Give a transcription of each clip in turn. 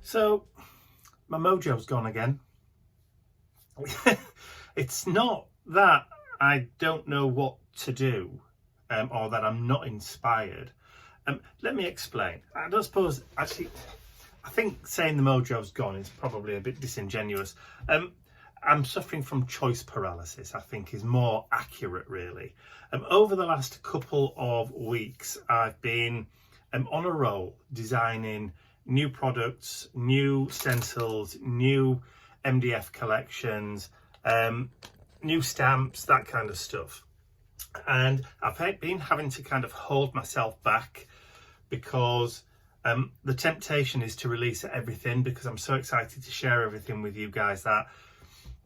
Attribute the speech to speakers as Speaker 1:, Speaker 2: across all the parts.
Speaker 1: So my mojo's gone again. It's not that I don't know what to do or that I'm not inspired. Let me explain. I don't suppose, actually, I think saying the mojo's gone is probably a bit disingenuous. I'm suffering from choice paralysis, I think is more accurate, really. Over the last couple of weeks, I've been on a roll designing new products, new stencils, new MDF collections, new stamps, that kind of stuff. And I've been having to kind of hold myself back because the temptation is to release everything, because I'm so excited to share everything with you guys that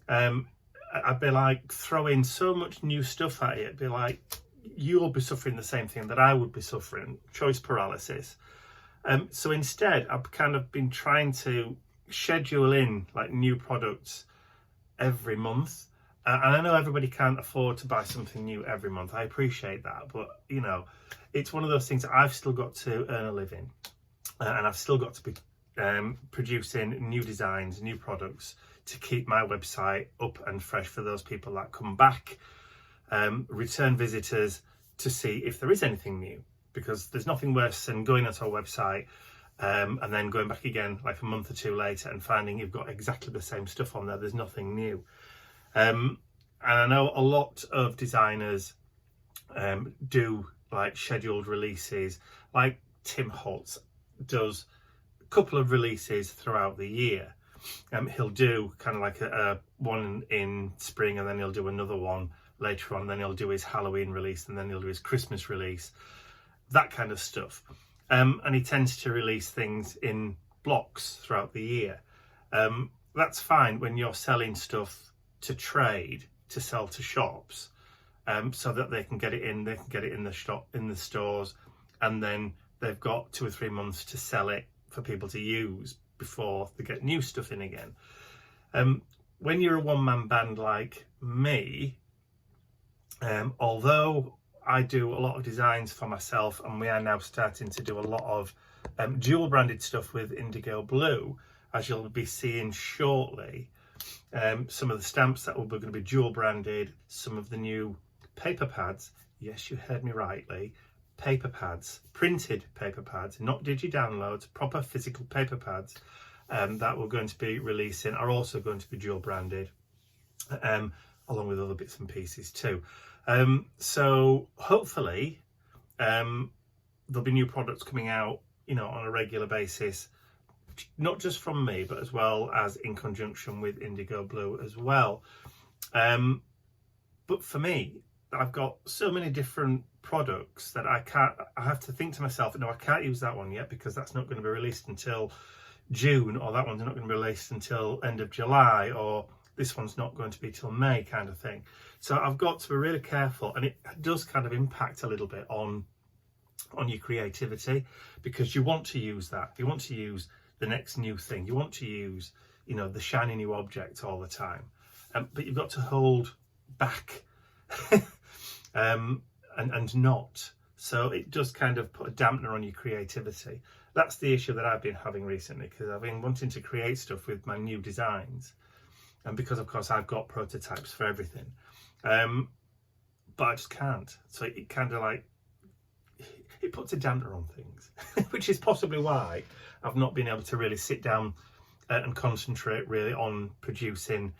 Speaker 1: I'd be like throwing so much new stuff at it. It'd be like, you'll be suffering the same thing that I would be suffering, choice paralysis. So instead, I've kind of been trying to schedule in like new products every month. And I know everybody can't afford to buy something new every month. I appreciate that. But, you know, it's one of those things that I've still got to earn a living. And I've still got to be producing new designs, new products to keep my website up and fresh for those people that come back, return visitors, to see if there is anything new. Because there's nothing worse than going onto our website and then going back again like a month or two later and finding you've got exactly the same stuff on there. There's nothing new. And I know a lot of designers do like scheduled releases, like Tim Holtz does a couple of releases throughout the year. He'll do kind of like a one in spring, and then he'll do another one later on, then he'll do his Halloween release, and then he'll do his Christmas release, that kind of stuff. And he tends to release things in blocks throughout the year. That's fine when you're selling stuff to trade, to sell to shops, so that they can get it in the shop, in the stores, and then they've got 2 or 3 months to sell it for people to use before they get new stuff in again. When you're a one-man band like me, although I do a lot of designs for myself, and we are now starting to do a lot of dual branded stuff with Indigo Blue, as you'll be seeing shortly. Some of the stamps that we're going to be dual branded, some of the new paper pads, yes, you heard me rightly, paper pads, printed paper pads, not digi downloads, proper physical paper pads that we're going to be releasing are also going to be dual branded, along with other bits and pieces too. So hopefully there'll be new products coming out, you know, on a regular basis, not just from me, but as well as in conjunction with Indigo Blue as well. But for me, I've got so many different products that I have to think to myself, no, I can't use that one yet because that's not going to be released until June, or that one's not going to be released until end of July, or this one's not going to be till May, kind of thing. So I've got to be really careful, and it does kind of impact a little bit on your creativity, because you want to use that. You want to use the next new thing. You want to use, you know, the shiny new object all the time. But you've got to hold back and not. So it does kind of put a dampener on your creativity. That's the issue that I've been having recently, because I've been wanting to create stuff with my new designs. And because, of course, I've got prototypes for everything. But I just can't. So it kind of like, it puts a dampener on things, which is possibly why I've not been able to really sit down and concentrate really on producing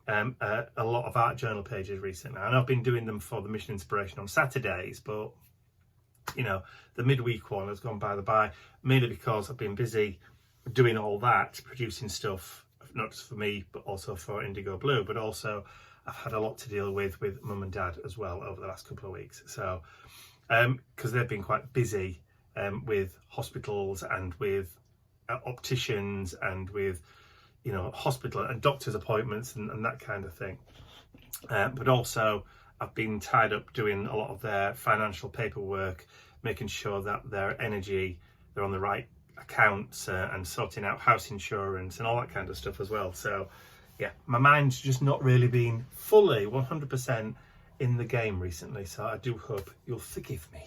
Speaker 1: a lot of art journal pages recently. And I've been doing them for the Mission Inspiration on Saturdays, but, you know, the midweek one has gone by the by, mainly because I've been busy doing all that, producing stuff, not just for me, but also for Indigo Blue, but also I've had a lot to deal with mum and dad as well over the last couple of weeks. So, because they've been quite busy with hospitals and with opticians and with, you know, hospital and doctor's appointments and that kind of thing. But also I've been tied up doing a lot of their financial paperwork, making sure that their energy, they're on the right accounts, and sorting out house insurance and all that kind of stuff as well. So yeah, my mind's just not really been fully 100% in the game recently, so I do hope you'll forgive me.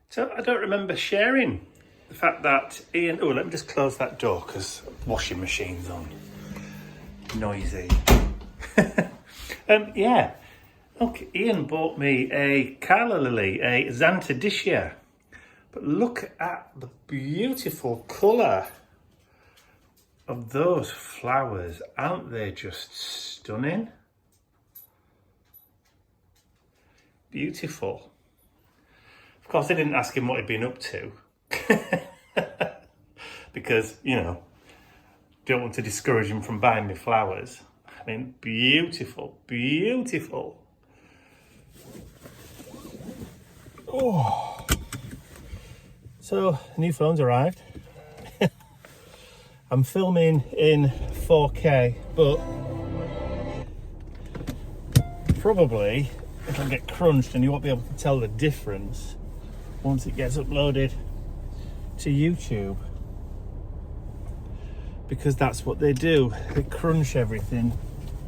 Speaker 1: So I don't remember sharing the fact that Ian, oh, let me just close that door because washing machine's on. Noisy. Yeah. Look, Ian bought me a calla lily, a xanthodicia. But look at the beautiful colour of those flowers. Aren't they just stunning? Beautiful. Of course, I didn't ask him what he'd been up to. Because, you know, don't want to discourage him from buying me flowers. I mean, beautiful, beautiful. Oh. So, the new phone's arrived. I'm filming in 4K, but probably it'll get crunched and you won't be able to tell the difference once it gets uploaded to YouTube. Because that's what they do. They crunch everything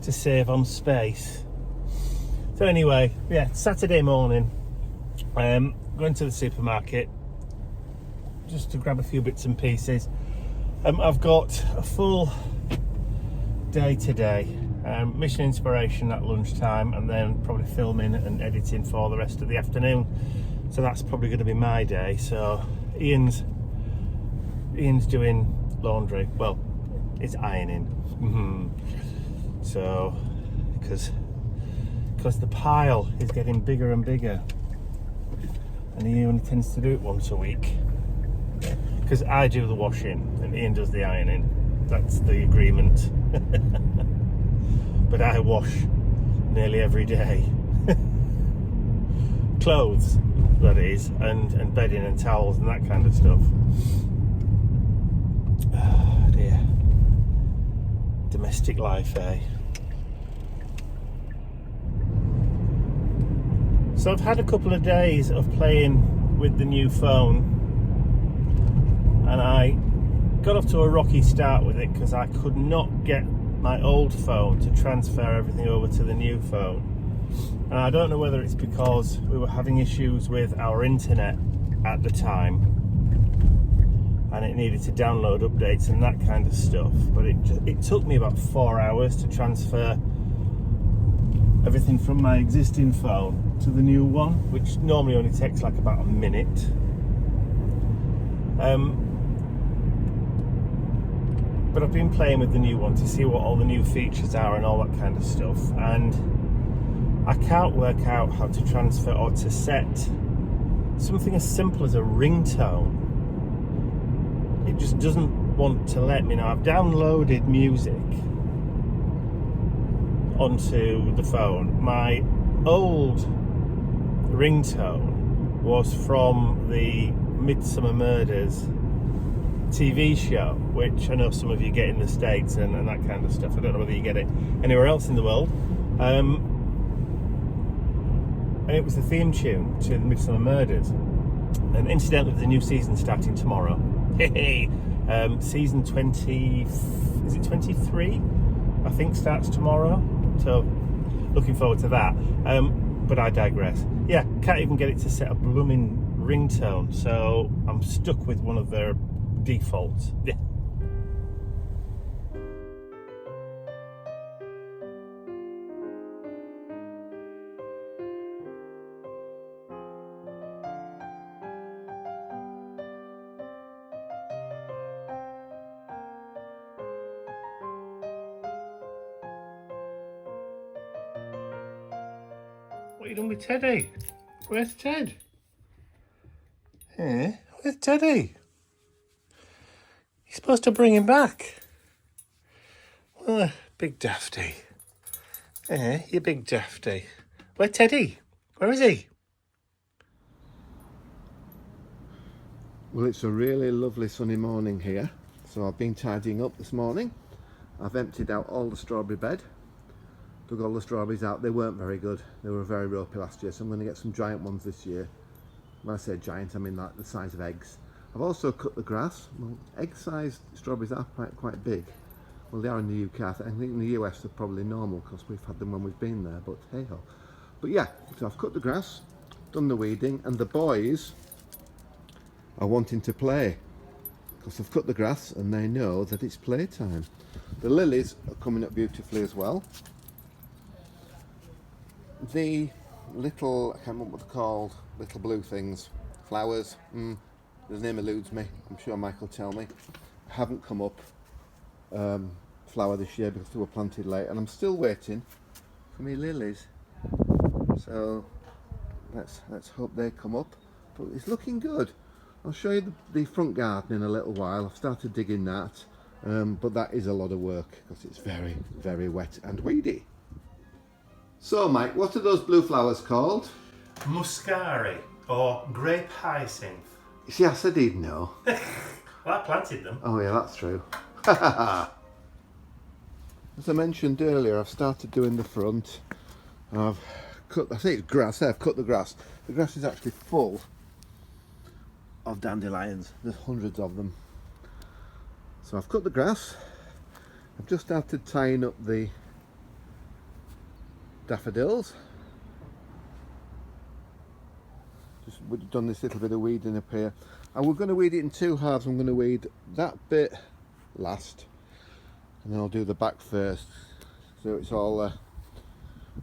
Speaker 1: to save on space. So anyway, yeah, Saturday morning. Going to the supermarket just to grab a few bits and pieces. I've got a full day today. Mission Inspiration at lunchtime, and then probably filming and editing for the rest of the afternoon. So that's probably going to be my day. So Ian's doing laundry. Well, it's ironing. So because the pile is getting bigger and bigger, and he only tends to do it once a week. Because I do the washing and Ian does the ironing. That's the agreement. But I wash nearly every day. Clothes, that is, and bedding and towels and that kind of stuff. Oh dear. Domestic life, eh? So I've had a couple of days of playing with the new phone. And I got off to a rocky start with it because I could not get my old phone to transfer everything over to the new phone. And I don't know whether it's because we were having issues with our internet at the time and it needed to download updates and that kind of stuff. But it took me about 4 hours to transfer everything from my existing phone to the new one, which normally only takes like about a minute. But I've been playing with the new one to see what all the new features are and all that kind of stuff, and I can't work out how to transfer or to set something as simple as a ringtone. It just doesn't want to let me know. I've downloaded music onto the phone. My old ringtone was from the Midsummer Murders TV show, which I know some of you get in the States and that kind of stuff. I don't know whether you get it anywhere else in the world. And it was the theme tune to the Midsummer Murders. And incidentally, the new season starting tomorrow. Season 20, is it 23? I think starts tomorrow. So looking forward to that. But I digress. Yeah, can't even get it to set a blooming ringtone. So I'm stuck with one of their defaults. Yeah. What are you doing with Teddy? Where's Ted? Eh? Where's Teddy? You're supposed to bring him back. Oh, big dafty. Eh, you big dafty. Where's Teddy? Where is he?
Speaker 2: Well, it's a really lovely sunny morning here, so I've been tidying up this morning. I've emptied out all the strawberry bed, took all the strawberries out. They weren't very good, they were very ropey last year, so I'm going to get some giant ones this year. When I say giant, I mean like the size of eggs. I've also cut the grass. Well, egg-sized strawberries are quite big. Well, they are in the UK. I think in the US they're probably normal because we've had them when we've been there, but hey ho. But yeah, so I've cut the grass, done the weeding, and the boys are wanting to play. because I've cut the grass and they know that it's playtime. The lilies are coming up beautifully as well. The little, I can't remember what they're called, little blue things, flowers, the name eludes me, I'm sure Mike will tell me, haven't come up flower this year because they were planted late, and I'm still waiting for me lilies, so let's hope they come up. But it's looking good. I'll show you the front garden in a little while. I've started digging that, but that is a lot of work because it's very, very wet and weedy. So Mike, what are those blue flowers called?
Speaker 1: Muscari or grape hyacinth.
Speaker 2: You see, I said he'd know.
Speaker 1: Well, I planted them.
Speaker 2: Oh yeah, that's true. As I mentioned earlier, I've started doing the front. I've cut, I think it's grass, I've cut the grass. The grass is actually full of dandelions. There's hundreds of them. So I've cut the grass. I've just started tying up the daffodils. Just done this little bit of weeding up here. And we're going to weed it in two halves. I'm going to weed that bit last, and then I'll do the back first, so it's all going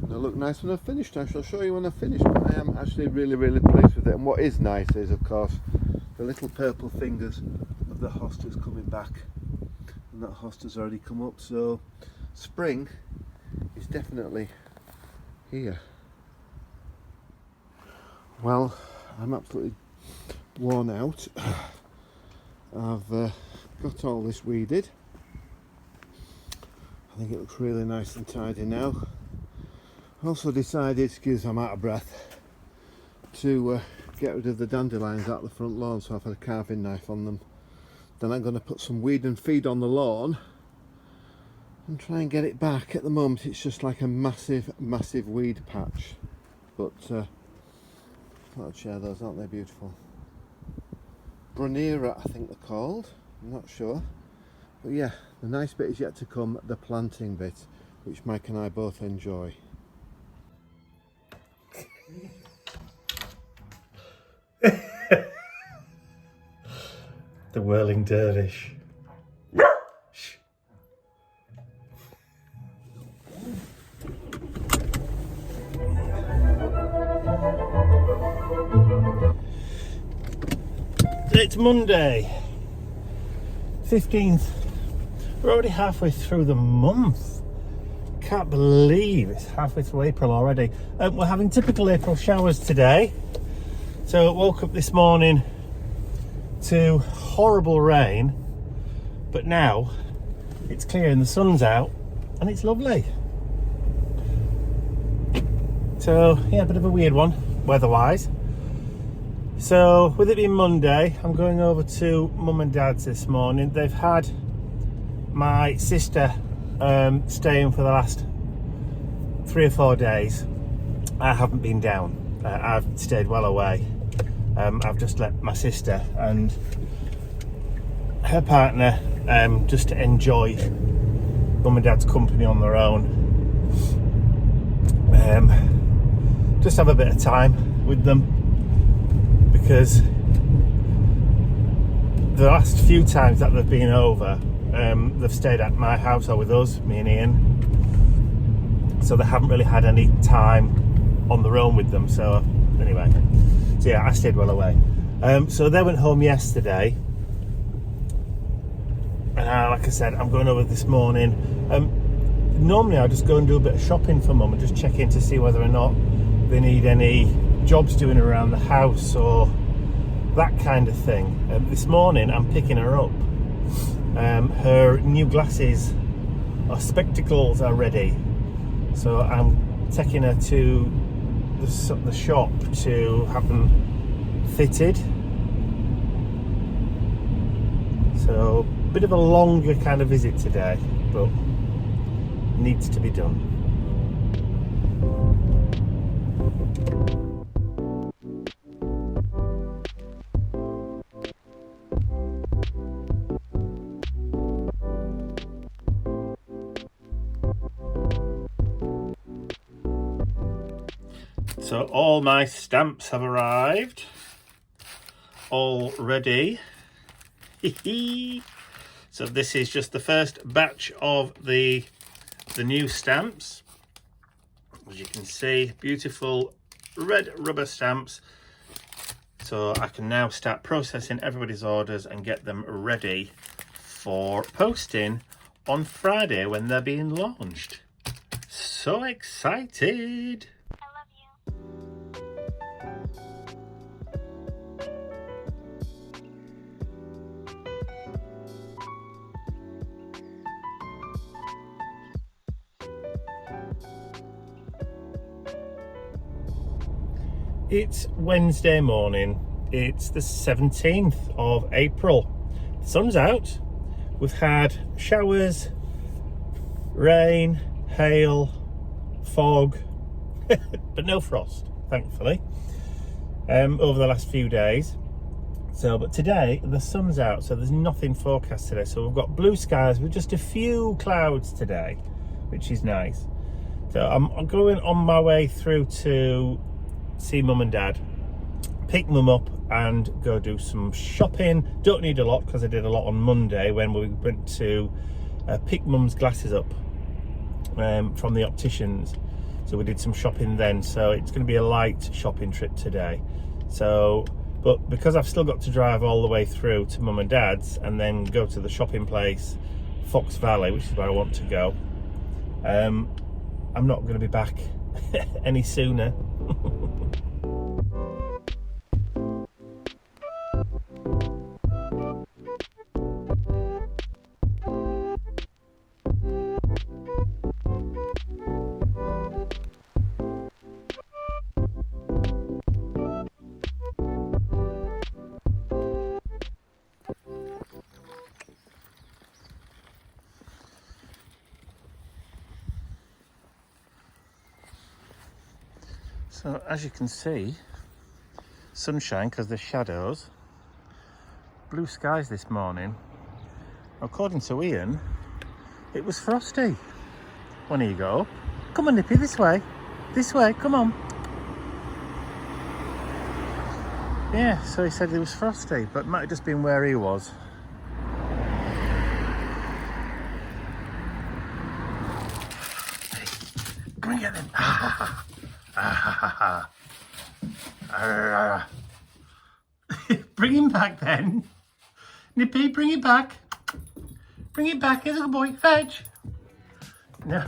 Speaker 2: to look nice when I've finished. I shall show you when I've finished, but I am actually really, really pleased with it. And what is nice is, of course, the little purple fingers of the hostas coming back, and that hosta's already come up, so spring is definitely here. Well, I'm absolutely worn out. I've got all this weeded. I think it looks really nice and tidy now. I also decided, excuse I'm out of breath, to get rid of the dandelions out the front lawn, so I've had a carving knife on them. Then I'm going to put some weed and feed on the lawn and try and get it back. At the moment it's just like a massive, massive weed patch, but I thought I'd share those, aren't they beautiful? Bronera, I think they're called, I'm not sure. But yeah, the nice bit is yet to come, the planting bit, which Mike and I both enjoy.
Speaker 1: The whirling dervish. Shh. It's Monday, 15th. We're already halfway through the month. Can't believe it's halfway through April already. We're having typical April showers today. So I woke up this morning to horrible rain, but now it's clear and the sun's out and it's lovely. So yeah, a bit of a weird one weather-wise. So with it being Monday, I'm going over to Mum and Dad's this morning. They've had my sister staying for the last 3 or 4 days. I haven't been down. I've stayed well away. I've just let my sister and her partner just to enjoy Mum and Dad's company on their own. Just have a bit of time with them, because the last few times that they've been over, they've stayed at my house or with us, me and Ian, so they haven't really had any time on their own with them. So anyway, so yeah, I stayed well away. So they went home yesterday, and like I said, I'm going over this morning. Normally I just go and do a bit of shopping for Mum and just check in to see whether or not they need any jobs doing around the house or that kind of thing. This morning I'm picking her up. Her new glasses or spectacles are ready, so I'm taking her to the shop to have them fitted. So a bit of a longer kind of visit today, but needs to be done. So all my stamps have arrived, all ready. So this is just the first batch of the new stamps. As you can see, beautiful red rubber stamps. So I can now start processing everybody's orders and get them ready for posting on Friday when they're being launched. So excited! It's Wednesday morning. It's the 17th of April. The sun's out. We've had showers, rain, hail, fog, but no frost, thankfully, over the last few days. So, but today the sun's out, so there's nothing forecast today. So we've got blue skies with just a few clouds today, which is nice. So I'm going on my way through to see mum and dad, pick mum up and go do some shopping. Don't need a lot because I did a lot on Monday when we went to pick mum's glasses up from the opticians. So we did some shopping then, so it's going to be a light shopping trip today. So, but because I've still got to drive all the way through to mum and dad's and then go to the shopping place, Fox Valley, which is where I want to go, I'm not going to be back any sooner. So as you can see, sunshine because there's shadows, blue skies this morning. According to Ian, it was frosty. On you go. Come on, Nippy, this way, come on. Yeah, so he said it was frosty, but it might have just been where he was. Hey, come and get them. Bring him back then. Nippy, bring it back. Bring it back, little boy. Fetch. No.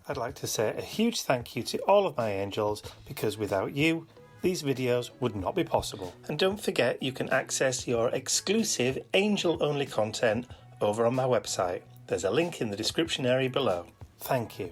Speaker 1: I'd like to say a huge thank you to all of my angels, because without you, these videos would not be possible. And don't forget, you can access your exclusive angel-only content over on my website. There's a link in the description area below. Thank you.